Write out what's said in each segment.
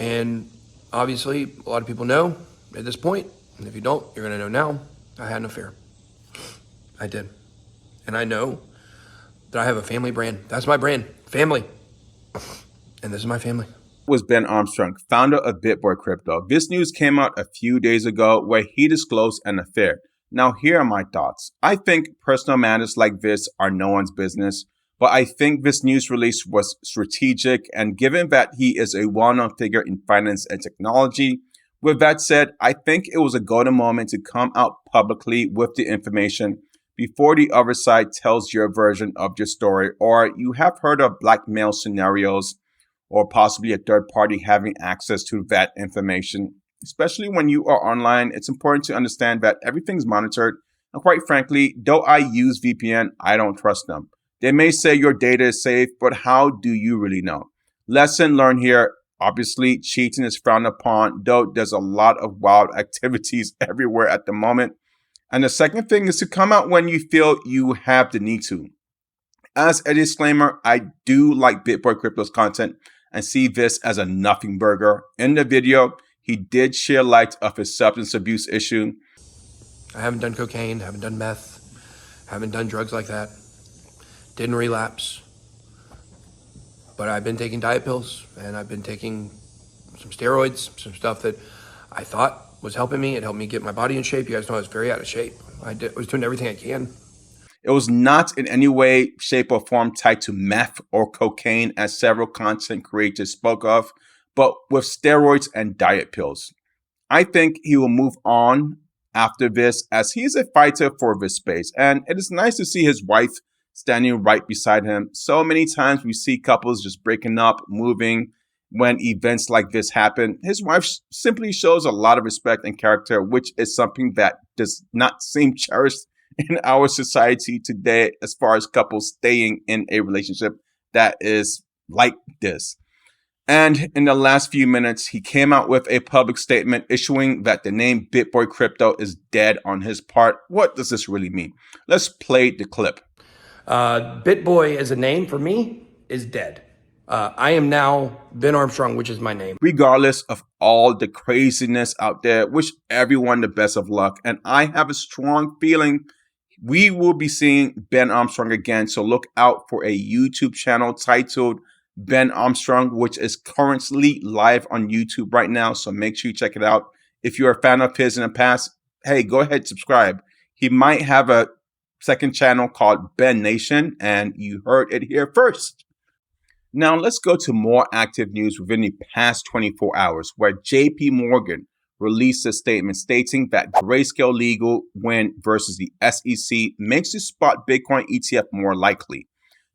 And obviously, a lot of people know at this point, and if you don't, you're gonna know now, I had an affair. I did. And I know that I have a family brand. That's my brand, family. And this is my family. Was Ben Armstrong, founder of Bitboy Crypto. This news came out a few days ago where he disclosed an affair. Now, here are my thoughts. I think personal matters like this are no one's business, but I think this news release was strategic, and given that he is a well-known figure in finance and technology, with that said, I think it was a golden moment to come out publicly with the information before the other side tells your version of your story, or you have heard of blackmail scenarios or possibly a third party having access to that information. Especially when you are online, it's important to understand that everything's monitored. And quite frankly, though I use VPN, I don't trust them. They may say your data is safe, but how do you really know? Lesson learned here. Obviously, cheating is frowned upon, though there's a lot of wild activities everywhere at the moment. And the second thing is to come out when you feel you have the need to. As a disclaimer, I do like Bitboy Crypto's content and see this as a nothing burger. In the video, he did share light of his substance abuse issue. I haven't done cocaine, haven't done meth, haven't done drugs like that. Didn't relapse. But I've been taking diet pills and I've been taking some steroids, some stuff that I thought was helping me. It helped me get my body in shape. You guys know I was very out of shape. I was doing everything I can. It was not in any way, shape, or form tied to meth or cocaine, as several content creators spoke of, but with steroids and diet pills. I think he will move on after this, as he is a fighter for this space, and it is nice to see his wife standing right beside him. So many times we see couples just breaking up, moving when events like this happen. His wife simply shows a lot of respect and character, which is something that does not seem cherished in our society today as far as couples staying in a relationship that is like this. And in the last few minutes, he came out with a public statement issuing that the name Bitboy Crypto is dead on his part. What does this really mean? Let's play the clip. Bitboy as a name for me is dead. I am now Ben Armstrong, which is my name. Regardless of all the craziness out there, wish everyone the best of luck. And I have a strong feeling we will be seeing Ben Armstrong again. So look out for a YouTube channel titled Ben Armstrong, which is currently live on YouTube right now. So make sure you check it out. If you're a fan of his in the past, hey, go ahead, subscribe. He might have a second channel called Ben Nation, and you heard it here first. Now let's go to more active news within the past 24 hours, where JP Morgan released a statement stating that Grayscale legal win versus the SEC makes the spot Bitcoin ETF more likely.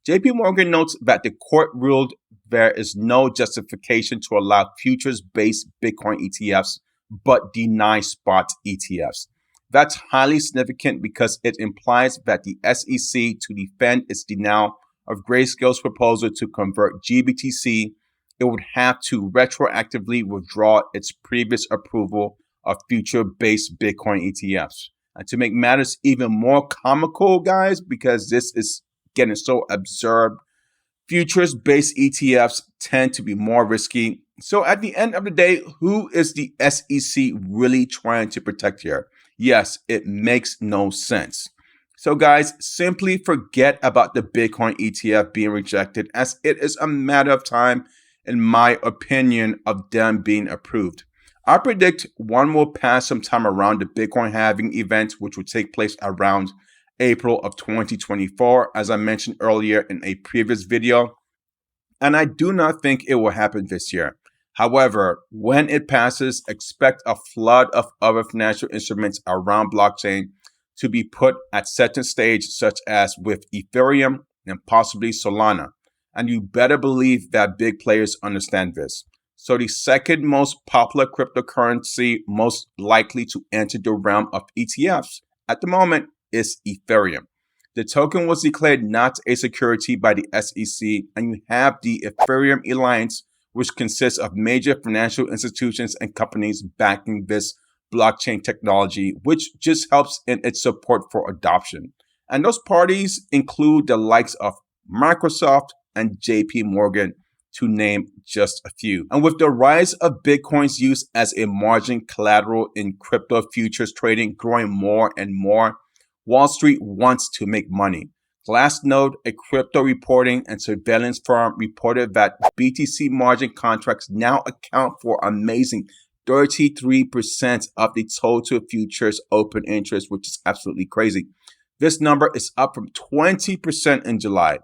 JP Morgan notes that the court ruled there is no justification to allow futures-based Bitcoin ETFs, but deny spot ETFs. That's highly significant because it implies that the SEC, to defend its denial of Grayscale's proposal to convert GBTC, it would have to retroactively withdraw its previous approval of future-based Bitcoin ETFs. And to make matters even more comical, guys, because this is getting so absurd, futures-based ETFs tend to be more risky. So at the end of the day, who is the SEC really trying to protect here? Yes, it makes no sense. So guys, simply forget about the Bitcoin ETF being rejected, as it is a matter of time, in my opinion, of them being approved. I predict one will pass sometime around the Bitcoin halving event, which will take place around April of 2024, as I mentioned earlier in a previous video. And I do not think it will happen this year. However, when it passes, expect a flood of other financial instruments around blockchain to be put at certain stage, such as with Ethereum and possibly Solana. And you better believe that big players understand this. So the second most popular cryptocurrency most likely to enter the realm of ETFs at the moment is Ethereum. The token was declared not a security by the SEC, and you have the Ethereum Alliance, which consists of major financial institutions and companies backing this blockchain technology, which just helps in its support for adoption. And those parties include the likes of Microsoft and JP Morgan, to name just a few. And with the rise of Bitcoin's use as a margin collateral in crypto futures trading growing more and more, Wall Street wants to make money. Glassnode, a crypto reporting and surveillance firm, reported that BTC margin contracts now account for amazing 33% of the total futures open interest, which is absolutely crazy. This number is up from 20% in July.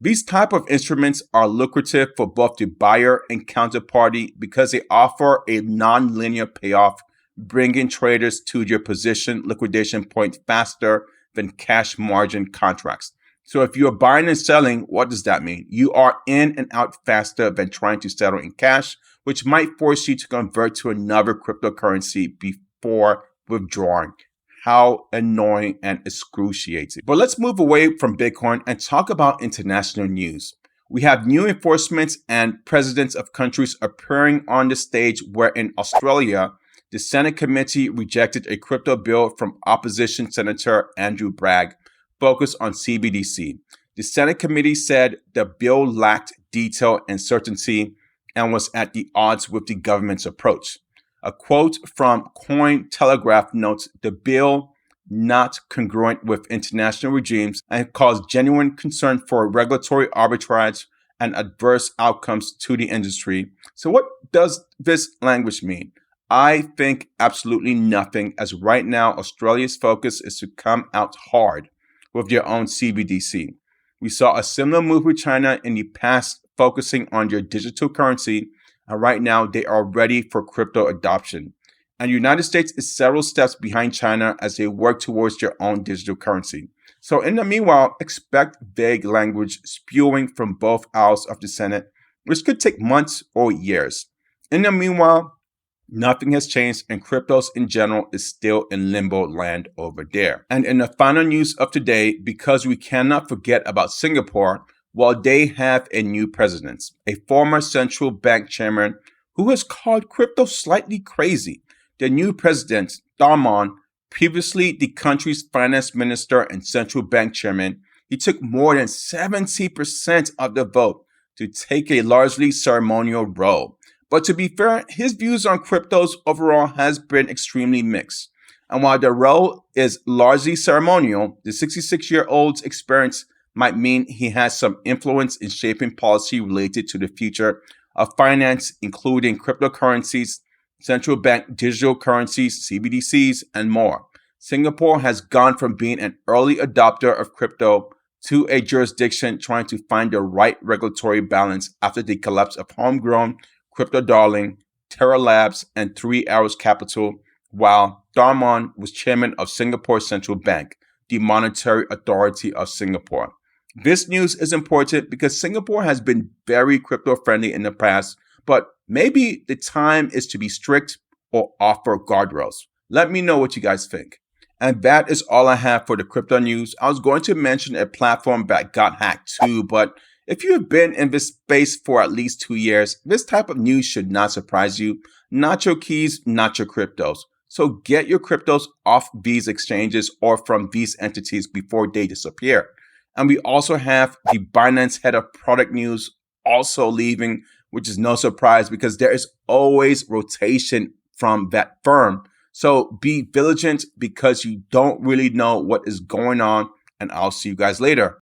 These type of instruments are lucrative for both the buyer and counterparty because they offer a non-linear payoff, bringing traders to their position liquidation point faster than cash margin contracts. So if you're buying and selling, what does that mean? You are in and out faster than trying to settle in cash, which might force you to convert to another cryptocurrency before withdrawing. How annoying and excruciating. But let's move away from Bitcoin and talk about international news. We have new enforcements and presidents of countries appearing on the stage, where in Australia, the Senate committee rejected a crypto bill from opposition Senator Andrew Bragg focused on CBDC. The Senate committee said the bill lacked detail and certainty and was at the odds with the government's approach. A quote from Cointelegraph notes the bill not congruent with international regimes and caused genuine concern for regulatory arbitrage and adverse outcomes to the industry. So what does this language mean? I think absolutely nothing, as right now Australia's focus is to come out hard with their own CBDC. We saw a similar move with China in the past, focusing on their digital currency, and right now they are ready for crypto adoption. And the United States is several steps behind China as they work towards their own digital currency. So in the meanwhile, expect vague language spewing from both aisles of the Senate, which could take months or years. In the meanwhile, nothing has changed, and cryptos in general is still in limbo land over there. And in the final news of today, because we cannot forget about Singapore, while they have a new president, a former central bank chairman who has called crypto slightly crazy. The new president, Darman, previously the country's finance minister and central bank chairman, he took more than 70% of the vote to take a largely ceremonial role. But to be fair, his views on cryptos overall has been extremely mixed. And while the role is largely ceremonial, the 66-year-old's experience might mean he has some influence in shaping policy related to the future of finance, including cryptocurrencies, central bank digital currencies, CBDCs, and more. Singapore has gone from being an early adopter of crypto to a jurisdiction trying to find the right regulatory balance after the collapse of homegrown crypto darling, Terra Labs, and 3 Arrows Capital, while Darman was chairman of Singapore Central Bank, the monetary authority of Singapore. This news is important because Singapore has been very crypto-friendly in the past, but maybe the time is to be strict or offer guardrails. Let me know what you guys think. And that is all I have for the crypto news. I was going to mention a platform that got hacked too, but if you have been in this space for at least 2 years, this type of news should not surprise you. Not your keys, not your cryptos. So get your cryptos off these exchanges or from these entities before they disappear. And we also have the Binance head of product news also leaving, which is no surprise because there is always rotation from that firm. So be vigilant because you don't really know what is going on. And I'll see you guys later.